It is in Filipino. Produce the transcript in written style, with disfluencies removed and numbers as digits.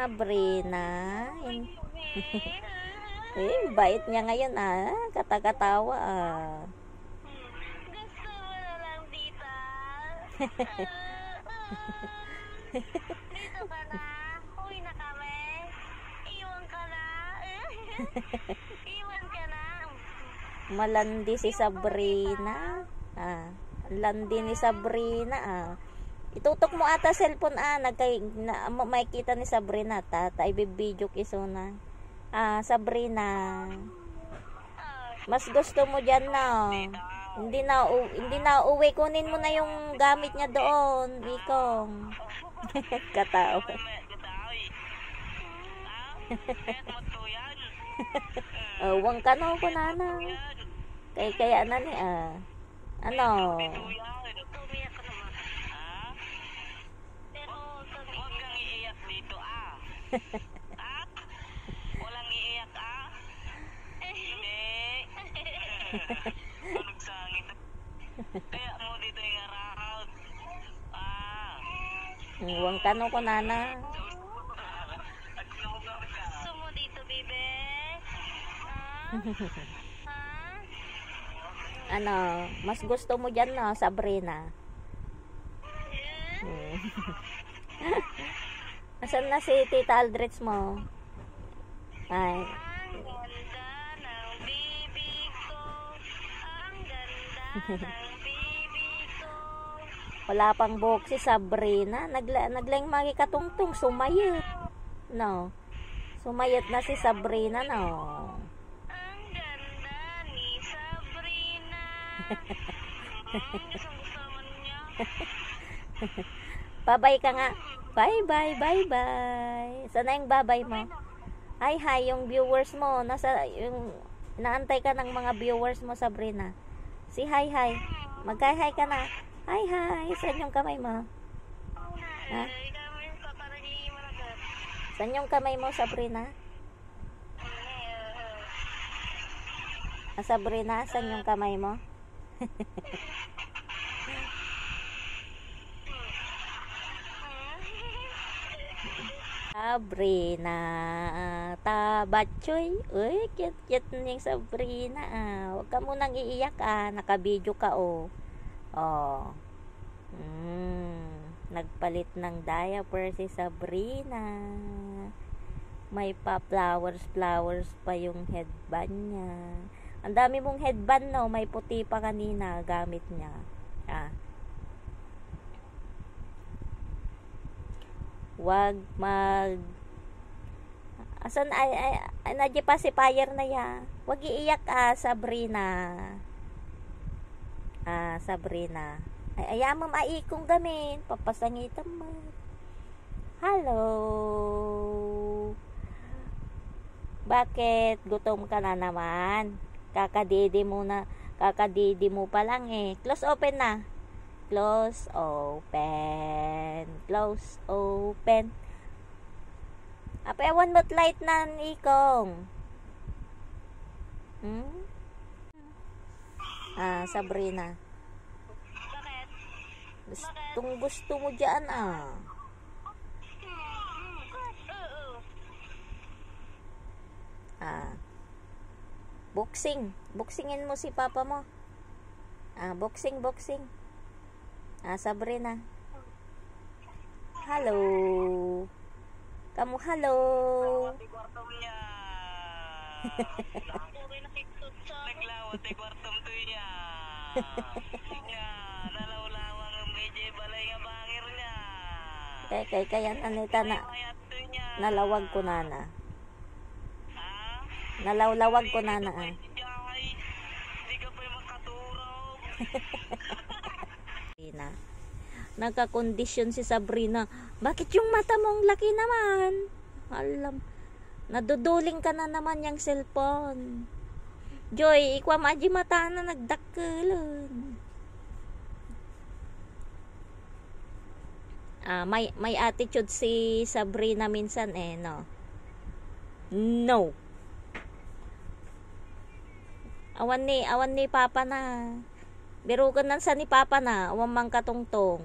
Sabrina. Bait niya ngayon Kata-katawa Gusto mo na lang, tita. Dito ka na. Uwi na kami. Iwan ka na. Iwan ka na. Malandi si Sabrina. Landi ni Sabrina Itutok mo ata cellphone makikita ni Sabrina ibibidyo kiso na. Sabrina. Mas gusto mo diyan Hindi na uwi, kunin mo na yung gamit niya doon, Ikong. Katawa. Wang kano ko nana. Kaya na ni ano? Walang iiyak Hindi. Tunog sangit. Kaya mo dito yung around. Huwag ka no ko nana. Gusto mo dito, bebe? Ano, mas gusto mo dyan Sabrina? Asan na si Tita Aldrich mo? Ay. Ang ganda ng bibig ko. Ang ganda ng bibig ko. Wala pang buhok si Sabrina. Naglaing makikatungtong. Sumayot. No. Sumayot na si Sabrina, no. Ang ganda ni Sabrina. Gusto man niya. Babay ka nga. Bye-bye, bye-bye. Sana yung babay mo? Hi, yung viewers mo. Naantay ka ng mga viewers mo, Sabrina. Si hi. Mag-hi ka na. Hi. Saan yung kamay mo? Saan yung kamay mo, Sabrina? Sabrina, saan yung kamay mo? Sabrina, tabatchoy. Uy, cute yung Sabrina Huwag ka munang iiyak Nakabidyo ka Nagpalit ng diaper si Sabrina. May flowers pa yung headband niya. Ang dami mong headband may puti pa kanina gamit niya. Wag asan ay pacifier na ya. Wag iiyak Sabrina. Sabrina. Ayaw mo maikong gamin. Papasangitan mo. Hello. Bakit? Gutom ka na naman. Kakadidi mo pa lang Close open na. Close open. Apayawan mo't light na Ikong. Sabrina. Bakit? Gusto mo dyan Boxingin mo si papa mo. Boxing. Sabrina. Hello. Kamu hello. Naglawat ay kwartong to niya. Nalawlawang ang medyo balay nga bangir niya. Kaya anita nalawag ko na. Nalawlawag ko na. Hindi ka pa makaturog. Nagka-kondisyon si Sabrina. Bakit yung mata mong laki naman? Alam. Naduduling ka na naman yung cellphone. Joy, ikwa maji mata na nagdakkelon. May attitude si Sabrina minsan no. No. Awan ni Papa na. Birugan nan sa ni Papa na, awan mang katungtong.